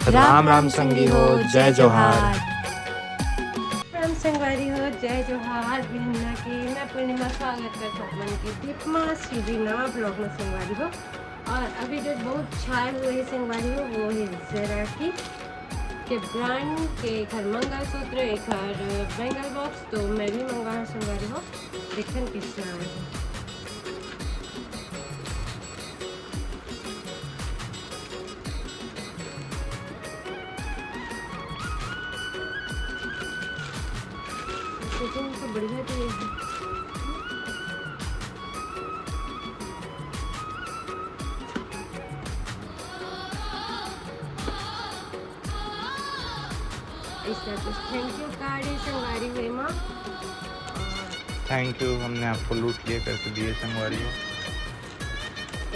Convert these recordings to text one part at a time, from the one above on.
राम राम संगी हो, जय जोहार। राम संगवारी हो, जय जोहार। बिहन्ना की मैं पूर्णिमा स्वागत करता हूँ मन की दीपमा सीधी नवा ब्लॉग में संगवारी हो। और अभी जो बहुत छाए हुए है संगवारी हो वो है ज़रा के ब्रांड के एक हर मंगलसूत्र एक हर बैंगल बॉक्स। तो मैं भी मंगवा संगवारी हो, देखन किसना है। तो बढ़िया तो ये है। इसका कुछ थैंक यू कार्ड है संगवारी हुई माँ। थैंक यू, हमने आपको लूट लिए करके दिए संगवारी हो।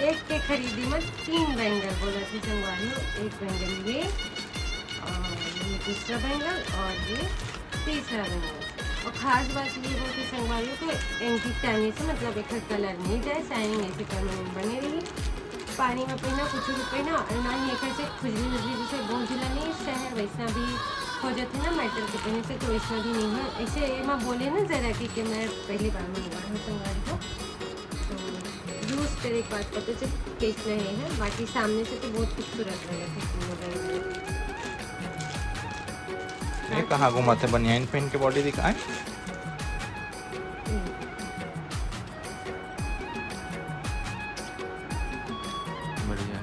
एक के खरीदी में 3 बैंगल बोला थे संगवारी हो। एक बैंगल ये और ये दूसरा बैंगल और ये तीसरा बैंगल। और ख़ास बात ये है कि संगवारी को एंटी टैनी से मतलब एक कलर नहीं जाए, शाइनिंग ऐसे परमानेंट बने रही। पानी में पहना कुछ भी पहना और ना ही एक से खुजली उजली जैसे बहुत ढीला नहीं शहर वैसा भी हो जाती ना मेटल के पहने से, तो वैसा भी नहीं है। ऐसे मैं बोले ना ज़रा कि मैं पहली बार मंगवा हूँ संगवारी को, तो यूज़ कर एक बात पता चल कैसा है। बाकी सामने से तो बहुत खूबसूरत लगे थे। ये कहाँ घुमाते बनियाइन पहन के बॉडी दिखाए। बढ़िया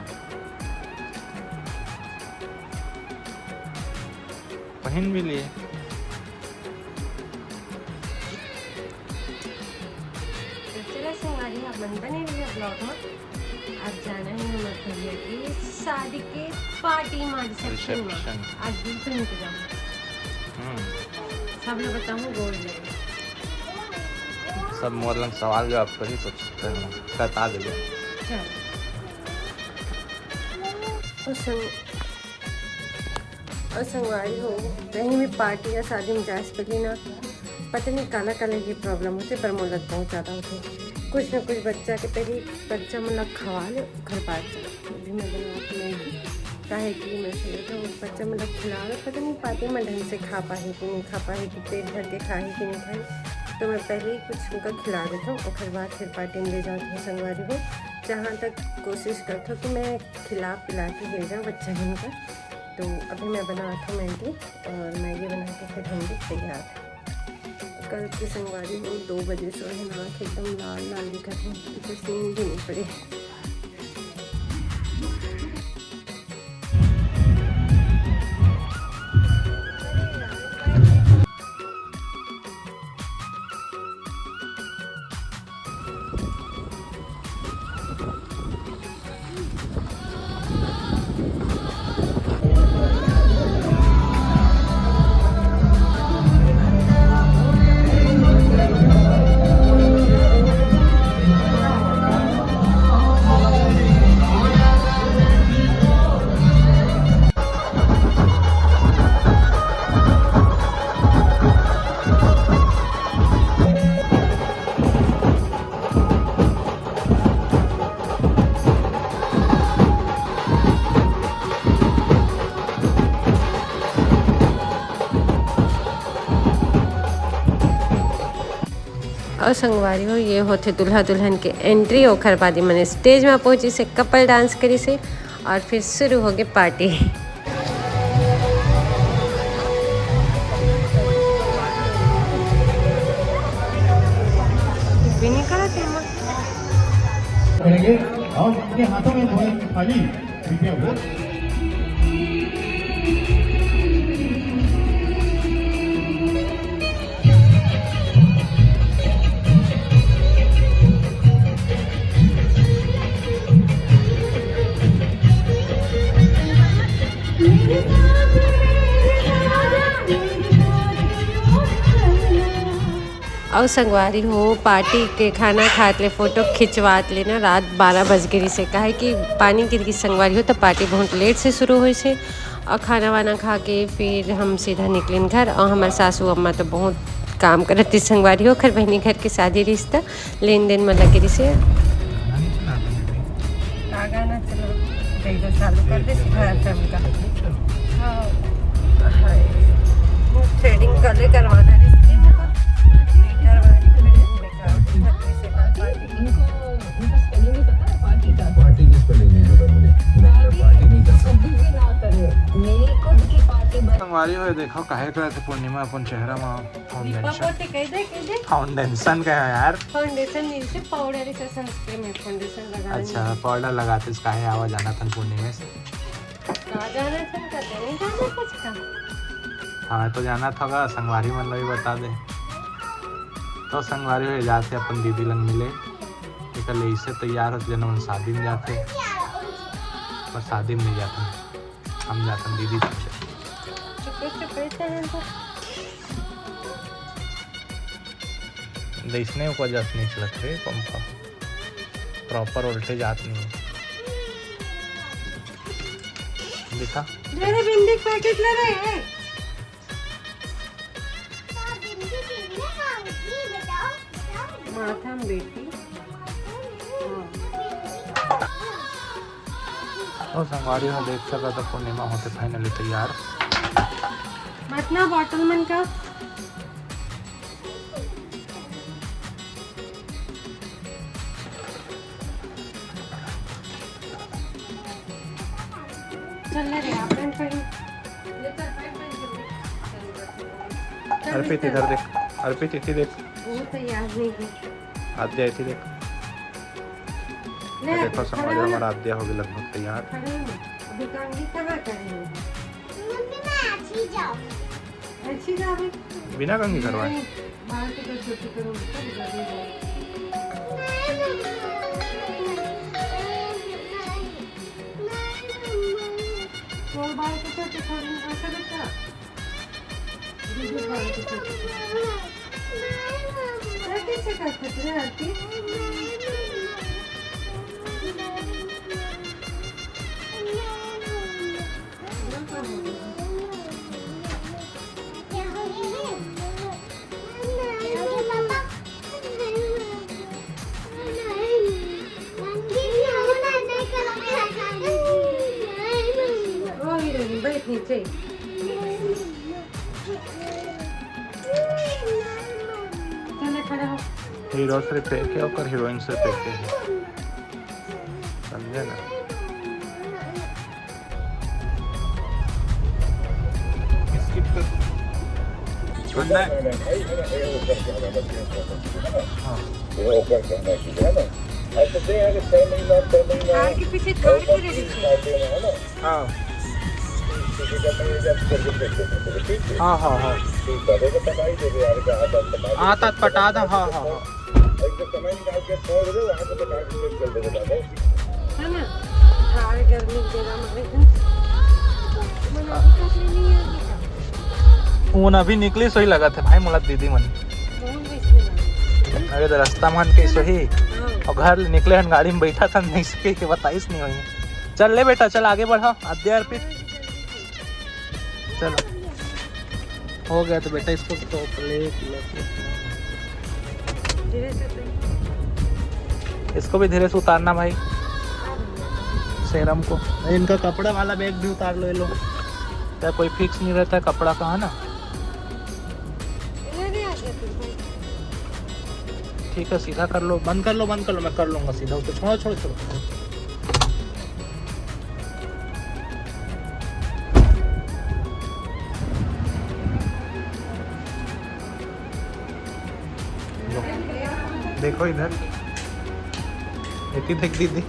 पहन भी लिए। चला संगवारी आप बने हुए ब्लॉग में। अब जाना है हमारे भैया की शादी के पार्टी में रिसेप्शन में। आज दिन तो इंतजाम सब लोग बताऊँ गोल्ड लगे सब मोर लंग सवाल जवाब करी तो बता दे। और संगवारी हो कहीं भी पार्टी या शादी में जा पहले ना पता नहीं काला काला की प्रॉब्लम होती, पर मोलत बहुत ज़्यादा होती। कुछ ना कुछ बच्चा के पहले बच्चा मतलब खवा ले घर बात भी मैं बनवाती नहीं काहे कि मैं सोचा वो बच्चा मतलब खिला पता नहीं पाते मैं ढंग से खा पाए कि नहीं खा पाए कि पेट भर के खाए कि नहीं खाए। तो मैं पहले ही कुछ उनका खिला देता हूँ और फिर बाद फिर पार्टी में ले जाती हूँ संगवारी हो। जहाँ तक कोशिश करता हूँ कि मैं खिला पिला के ले जाऊँ बच्चा उनका। तो अभी मैं बनाता हूँ मैगी और मैगी बना के फिर हम भी तैयार। कल की संगवारी हो 2 बजे सोए नाक एकदम लाल लाल दिखा था, कुछ नींद भी नहीं पड़ी। और संगवारी हो ये होते दुल्हा दुल्हन के एंट्री ओखर बादी मैंने स्टेज में पहुंची से कपल डांस करी से और फिर शुरू हो गई पार्टी। और इनके हाथों में थाली और संगवारी हो पार्टी के खाना खात ले फोटो खिंचवात लेना रात 12 बज गई से कहा कि पानी गिर की संगवारी हो तो पार्टी बहुत लेट से शुरू हुई से। और खाना वाना खा के फिर हम सीधा निकलिन घर। और हमारे सासू अम्मा तो बहुत काम करती संगवारी हो खर बहनी घर के शादी रिश्ता लेन देन में लगे से। गाना चलो चालू कर दे सीधा FM का। संगवारी हो देखो काहे करे थे पूर्णिमा अपन चेहरा में फाउंडेशन कह दे फाउंडेशन का है यार। फाउंडेशन नहीं से पाउडर से सनस्क्रीन में फाउंडेशन लगा। अच्छा पाउडर लगाते इस काहे आवा जाना था पूर्णिमा से। कहाँ जाना था कहते नहीं जाना कुछ का। हाँ तो जाना था संगवारी मन भी बता दे तो संगवारी हो जाते अपन दीदी लंग मिले निकल इससे तैयार हो जन शादी में जाते पर शादी में नहीं जाते हम जाते दीदी देखने को वजह से नहीं चलत रे पंखा प्रॉपर वोल्टेज आत नहीं है दिखा मेरे भिंडी पैकेट ले रहे हैं माथा में बेटी और संगवारी में देख सका तो पूर्णिमा होते फाइनली तैयार मतलब बॉटल मन का चल रे अपन कहीं अर्पित इधर देख अर्पित इधर देख वो तैयार नहीं है आद्या इधर देख देखो संगवारी हमारा आद्या हो गई लगभग तैयार। अभी कंगी कहाँ करेंगे अच्छी जावे बिना कंगी करवाए बाहर की तो छोटी करूँ तो बाहर की छोटी थोड़ी ऐसा बच्चा दीदी बाहर की छोटी कैसे कर सकते हैं आरती नीचे चले खड़ा हो हीरो से फेंके और हीरोइन से फेंके समझे ना स्किप कर छोड़ना कार के पीछे थार के रेडी हाँ हाँ हाँ हाँ हाँ तक पटा दो हाँ हाँ हाँ है ना थार गर्मी के जगह ऊन अभी निकली सही लगा था भाई मुला दीदी मन अरे तो रास्ता मान के सही और घर निकले हन गाड़ी में बैठा था नहीं सके कि बताइस नहीं हुई चल ले बेटा चल आगे बढ़ा आद्या अर्पित चलो हो गया तो बेटा इसको तो इसको भी धीरे से उतारना भाई सेरम को इनका कपड़ा वाला बैग भी उतार लो ये लोग क्या कोई फिक्स नहीं रहता है कपड़ा का है ना ठीक है सीधा कर लो बंद कर लो मैं कर लूंगा सीधा उसको छोड़ो छोड़ो छोड़ो देखो इधर देख दीदी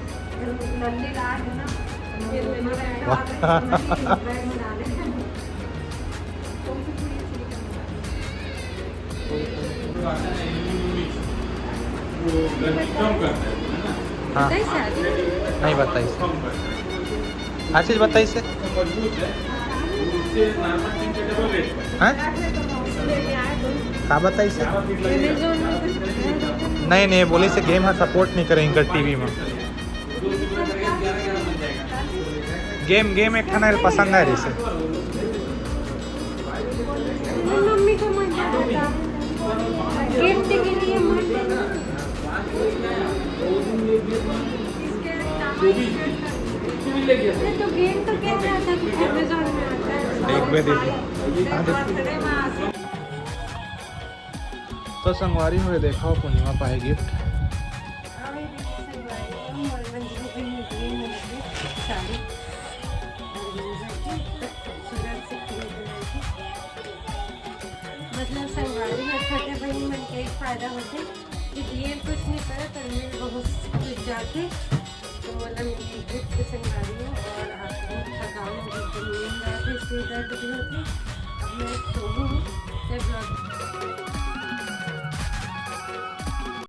हाँ नहीं बताइए हर चीज बताइए से क्या बताइए से नहीं बोली से गेम है सपोर्ट नहीं करेंगे टीवी में गेम एक खाना पसंद है इसे मम्मी को गिफ्ट के लिए तो गेम तो क्या था कि अमेज़न में आता है तो संगवारी हुए देखा पूर्णिमा पाए गिफ्ट मतलब संगवारी में छोटे बहन मन के एक फायदा होते कि दिए कुछ नहीं करे पर मिल बहुत कुछ जाते। तो मतलब मेरी गिफ्ट संगवारी है और आपको थकान होगी तो नींद आती, सिर दर्द भी होती। अब मैं सोऊँ जब